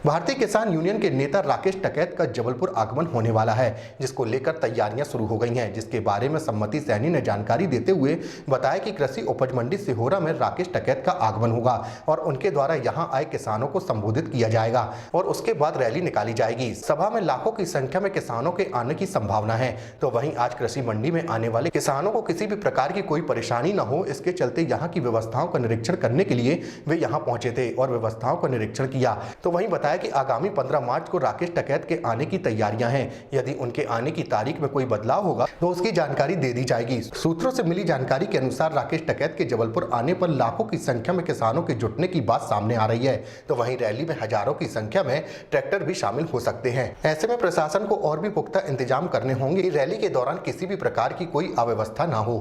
भारतीय किसान यूनियन के नेता राकेश टिकैत का जबलपुर आगमन होने वाला है, जिसको लेकर तैयारियां शुरू हो गई हैं, जिसके बारे में सम्मति सैनी ने जानकारी देते हुए बताया कि कृषि उपज मंडी सिहोरा में राकेश टिकैत का आगमन होगा और उनके द्वारा यहां आए किसानों को संबोधित किया जाएगा और उसके बाद रैली निकाली जाएगी। सभा में लाखों की संख्या में किसानों के आने की संभावना है। तो वहीं आज कृषि मंडी में आने वाले किसानों को किसी भी प्रकार की कोई परेशानी न हो, इसके चलते यहाँ की व्यवस्थाओं का निरीक्षण करने के लिए वे यहाँ पहुंचे थे और व्यवस्थाओं का निरीक्षण किया। तो वहीं बताया कि आगामी 15 मार्च को राकेश टिकैत के आने की तैयारियां हैं। यदि उनके आने की तारीख में कोई बदलाव होगा तो उसकी जानकारी दे दी जाएगी। सूत्रों से मिली जानकारी के अनुसार राकेश टिकैत के जबलपुर आने पर लाखों की संख्या में किसानों के जुटने की बात सामने आ रही है। तो वहीं रैली में हजारों की संख्या में ट्रैक्टर भी शामिल हो सकते हैं। ऐसे में प्रशासन को और भी पुख्ता इंतजाम करने होंगे कि रैली के दौरान किसी भी प्रकार की कोई अव्यवस्था न हो।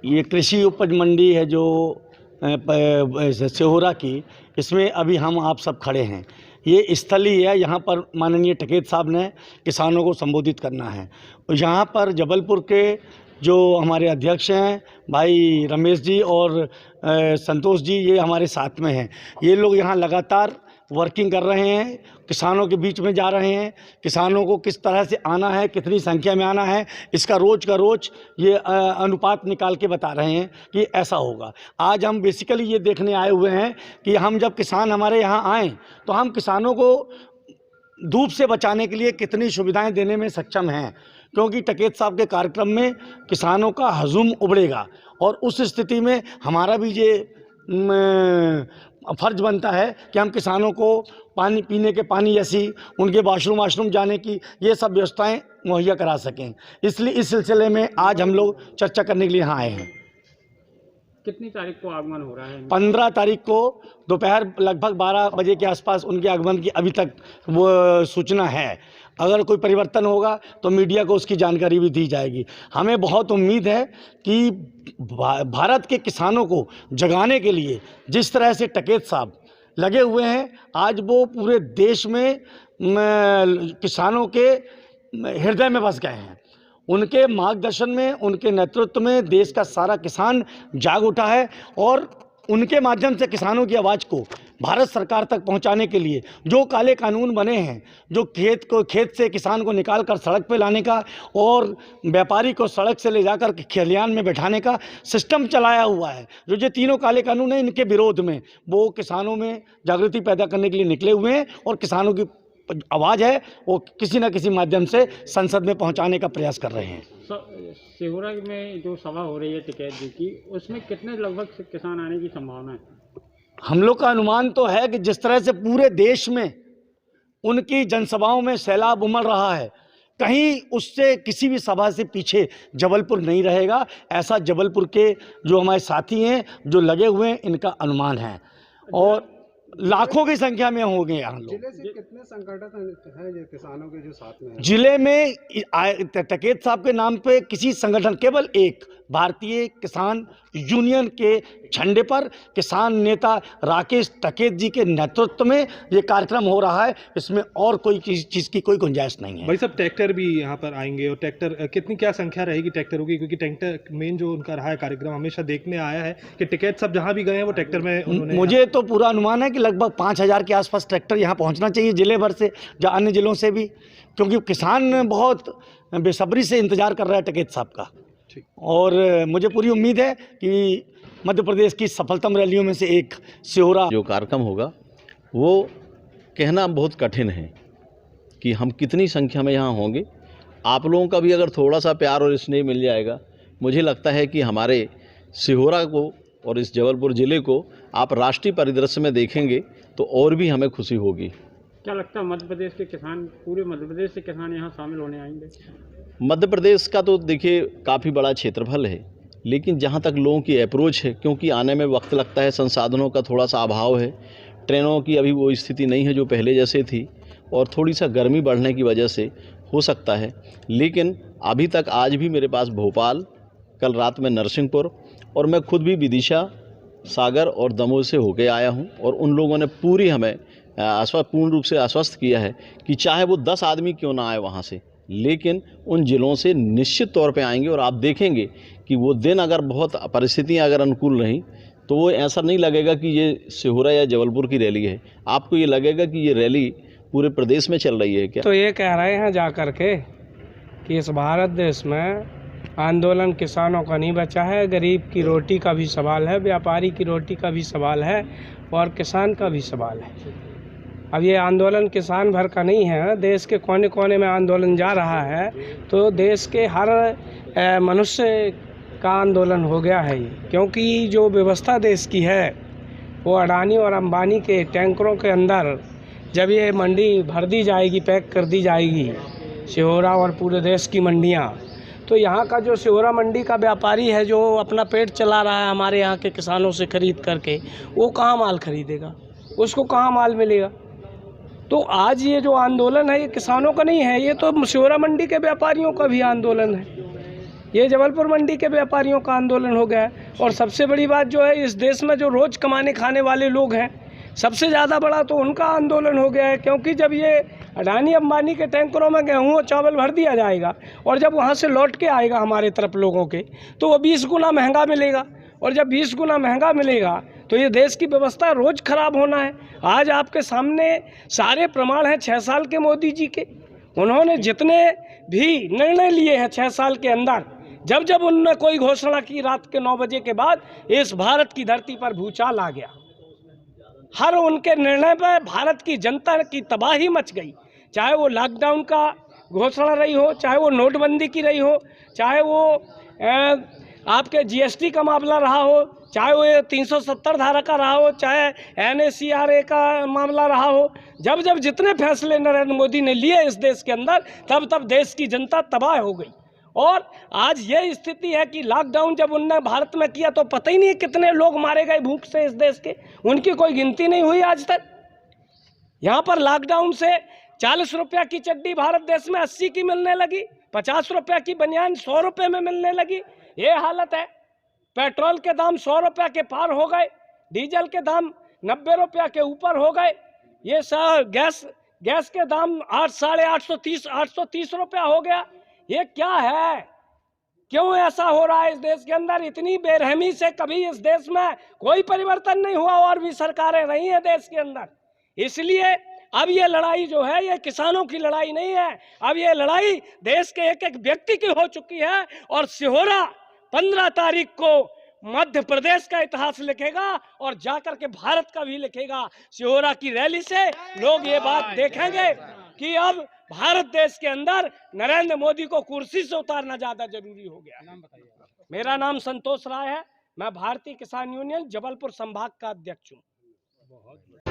ये कृषि उपज मंडी है जो सिहोरा की, इसमें अभी हम आप सब खड़े हैं। ये स्थलीय है, यहाँ पर माननीय टिकैत साहब ने किसानों को संबोधित करना है। यहाँ पर जबलपुर के जो हमारे अध्यक्ष हैं भाई रमेश जी और संतोष जी, ये हमारे साथ में हैं। ये लोग यहाँ लगातार वर्किंग कर रहे हैं, किसानों के बीच में जा रहे हैं। किसानों को किस तरह से आना है, कितनी संख्या में आना है, इसका रोज़ का रोज़ ये अनुपात निकाल के बता रहे हैं कि ऐसा होगा। आज हम बेसिकली ये देखने आए हुए हैं कि हम जब किसान हमारे यहाँ आएँ तो हम किसानों को धूप से बचाने के लिए कितनी सुविधाएं देने में सक्षम हैं, क्योंकि टिकैत साहब के कार्यक्रम में किसानों का हजूम उबड़ेगा और उस स्थिति में हमारा भी ये फर्ज बनता है कि हम किसानों को पानी पीने के पानी जैसी, उनके वाशरूम जाने की, ये सब व्यवस्थाएं मुहैया करा सकें। इसलिए इस सिलसिले में आज हम लोग चर्चा करने के लिए यहाँ आए हैं। कितनी तारीख को आगमन हो रहा है? 15 तारीख को दोपहर लगभग 12 बजे के आसपास उनके आगमन की अभी तक वो सूचना है। अगर कोई परिवर्तन होगा तो मीडिया को उसकी जानकारी भी दी जाएगी। हमें बहुत उम्मीद है कि भारत के किसानों को जगाने के लिए जिस तरह से टिकैत साहब लगे हुए हैं, आज वो पूरे देश में किसानों के हृदय में बस गए हैं। उनके मार्गदर्शन में, उनके नेतृत्व में देश का सारा किसान जाग उठा है और उनके माध्यम से किसानों की आवाज़ को भारत सरकार तक पहुंचाने के लिए जो काले कानून बने हैं, जो खेत से किसान को निकाल कर सड़क पे लाने का और व्यापारी को सड़क से ले जाकर खलिहान में बैठाने का सिस्टम चलाया हुआ है, जो ये तीनों काले कानून हैं, इनके विरोध में वो किसानों में जागृति पैदा करने के लिए निकले हुए हैं और किसानों की आवाज़ है वो किसी न किसी माध्यम से संसद में पहुंचाने का प्रयास कर रहे हैं। सिहोरा में जो सभा हो रही है टिकैत जी की, उसमें कितने लगभग किसान आने की संभावना है? हम लोग का अनुमान तो है कि जिस तरह से पूरे देश में उनकी जनसभाओं में सैलाब उमड़ रहा है, कहीं उससे किसी भी सभा से पीछे जबलपुर नहीं रहेगा। ऐसा जबलपुर के जो हमारे साथी हैं जो लगे हुए हैं, इनका अनुमान है और लाखों की संख्या में होंगे यहाँ लोग। जिले से कितने संगठन हैं जो किसानों के जो साथ में हैं? जिले में टिकैत साहब के नाम पे किसी संगठन, केवल एक भारतीय किसान यूनियन के झंडे पर किसान नेता राकेश टिकैत जी के नेतृत्व में ये कार्यक्रम हो रहा है। इसमें और कोई किसी चीज़ की कोई गुंजाइश नहीं है। भाई साहब, ट्रैक्टर भी यहाँ पर आएंगे और ट्रैक्टर कितनी क्या संख्या रहेगी ट्रैक्टरों की? क्योंकि ट्रैक्टर मेन जो उनका रहा है कार्यक्रम, हमेशा देखने आया है कि टिकैत साहब जहाँ भी गए हैं वो ट्रैक्टर में उन्होंने। मुझे तो पूरा अनुमान है कि लगभग 5000 के आसपास ट्रैक्टर यहाँ पहुँचना चाहिए जिले भर से, या अन्य जिलों से भी, क्योंकि किसान बहुत बेसब्री से इंतजार कर रहा है टिकैत साहब का। और मुझे पूरी उम्मीद है कि मध्य प्रदेश की सफलतम रैलियों में से एक सिहोरा जो कार्यक्रम होगा वो कहना बहुत कठिन है कि हम कितनी संख्या में यहाँ होंगे। आप लोगों का भी अगर थोड़ा सा प्यार और स्नेह मिल जाएगा, मुझे लगता है कि हमारे सिहोरा को और इस जबलपुर ज़िले को आप राष्ट्रीय परिदृश्य में देखेंगे तो और भी हमें खुशी होगी। क्या लगता है मध्य प्रदेश के किसान, पूरे मध्य प्रदेश से किसान यहाँ शामिल होने आएंगे? मध्य प्रदेश का तो देखिए काफ़ी बड़ा क्षेत्रफल है, लेकिन जहाँ तक लोगों की अप्रोच है, क्योंकि आने में वक्त लगता है, संसाधनों का थोड़ा सा अभाव है, ट्रेनों की अभी वो स्थिति नहीं है जो पहले जैसे थी, और थोड़ी सा गर्मी बढ़ने की वजह से हो सकता है। लेकिन अभी तक आज भी मेरे पास भोपाल, कल रात में नरसिंहपुर और मैं खुद भी विदिशा, सागर और दमोह से होके आया हूँ और उन लोगों ने पूरी हमें पूर्ण रूप से आश्वस्त किया है कि चाहे वो 10 आदमी क्यों ना आए वहाँ से, लेकिन उन ज़िलों से निश्चित तौर पे आएंगे। और आप देखेंगे कि वो दिन अगर बहुत परिस्थितियाँ अगर अनुकूल रहीं तो वो ऐसा नहीं लगेगा कि ये सिहोरा या जबलपुर की रैली है। आपको ये लगेगा कि ये रैली पूरे प्रदेश में चल रही है क्या? तो ये कह रहे हैं जा कर के कि इस भारत देश में आंदोलन किसानों का नहीं बचा है, गरीब की रोटी का भी सवाल है, व्यापारी की रोटी का भी सवाल है और किसान का भी सवाल है। अब ये आंदोलन किसान भर का नहीं है, देश के कोने कोने में आंदोलन जा रहा है, तो देश के हर मनुष्य का आंदोलन हो गया है ये। क्योंकि जो व्यवस्था देश की है वो अडानी और अंबानी के टैंकरों के अंदर जब ये मंडी भर दी जाएगी, पैक कर दी जाएगी, सिहोरा और पूरे देश की मंडियाँ, तो यहाँ का जो सिहोरा मंडी का व्यापारी है जो अपना पेट चला रहा है हमारे यहाँ के किसानों से खरीद करके, वो कहाँ माल खरीदेगा, उसको कहाँ माल मिलेगा। तो आज ये जो आंदोलन है ये किसानों का नहीं है, ये तो सिहोरा मंडी के व्यापारियों का भी आंदोलन है, ये जबलपुर मंडी के व्यापारियों का आंदोलन हो गया है। और सबसे बड़ी बात जो है, इस देश में जो रोज़ कमाने खाने वाले लोग हैं, सबसे ज़्यादा बड़ा तो उनका आंदोलन हो गया है। क्योंकि जब ये अडानी अंबानी के टैंकरों में गेहूँ और चावल भर दिया जाएगा और जब वहाँ से लौट के आएगा हमारे तरफ लोगों के, तो वो 20 गुना महंगा मिलेगा, और जब 20 गुना महंगा मिलेगा तो ये देश की व्यवस्था रोज़ खराब होना है। आज आपके सामने सारे प्रमाण हैं 6 साल के मोदी जी के। उन्होंने जितने भी निर्णय लिए हैं 6 साल के अंदर, जब जब उन्होंने कोई घोषणा की, रात के 9 बजे के बाद इस भारत की धरती पर भूचाल आ गया। हर उनके निर्णय पर भारत की जनता की तबाही मच गई, चाहे वो लॉकडाउन का घोषणा रही हो, चाहे वो नोटबंदी की रही हो, चाहे वो आपके जीएसटी का मामला रहा हो, चाहे वो 370 धारा का रहा हो, चाहे NACRA का मामला रहा हो। जब जब जितने फैसले नरेंद्र मोदी ने लिए इस देश के अंदर, तब तब देश की जनता तबाह हो गई। और आज ये स्थिति है कि लॉकडाउन जब उनने भारत में किया तो पता ही नहीं कितने लोग मारे गए भूख से इस देश के, उनकी कोई गिनती नहीं हुई आज तक। यहाँ पर लॉकडाउन से 40 रुपया की चड्डी भारत देश में 80 की मिलने लगी, 50 रुपया की बनियान 100 रुपये में मिलने लगी। ये हालत है। पेट्रोल के दाम 100 रुपया के पार हो गए, डीजल के दाम 90 रुपया के ऊपर हो गए, ये सब गैस के दाम 830 रुपया हो गया। ये क्या है? क्यों ऐसा हो रहा है इस देश के अंदर? इतनी बेरहमी से कभी इस देश में कोई परिवर्तन नहीं हुआ और भी सरकारें रही हैं देश के अंदर। इसलिए अब ये लड़ाई जो है ये किसानों की लड़ाई नहीं है, अब ये लड़ाई देश के एक एक व्यक्ति की हो चुकी है। और सिहोरा 15 तारीख को मध्य प्रदेश का इतिहास लिखेगा और जाकर के भारत का भी लिखेगा। सिहोरा की रैली से लोग ये बात देखेंगे कि अब भारत देश के अंदर नरेंद्र मोदी को कुर्सी से उतारना ज्यादा जरूरी हो गया। मेरा नाम संतोष राय है, मैं भारतीय किसान यूनियन जबलपुर संभाग का अध्यक्ष हूँ।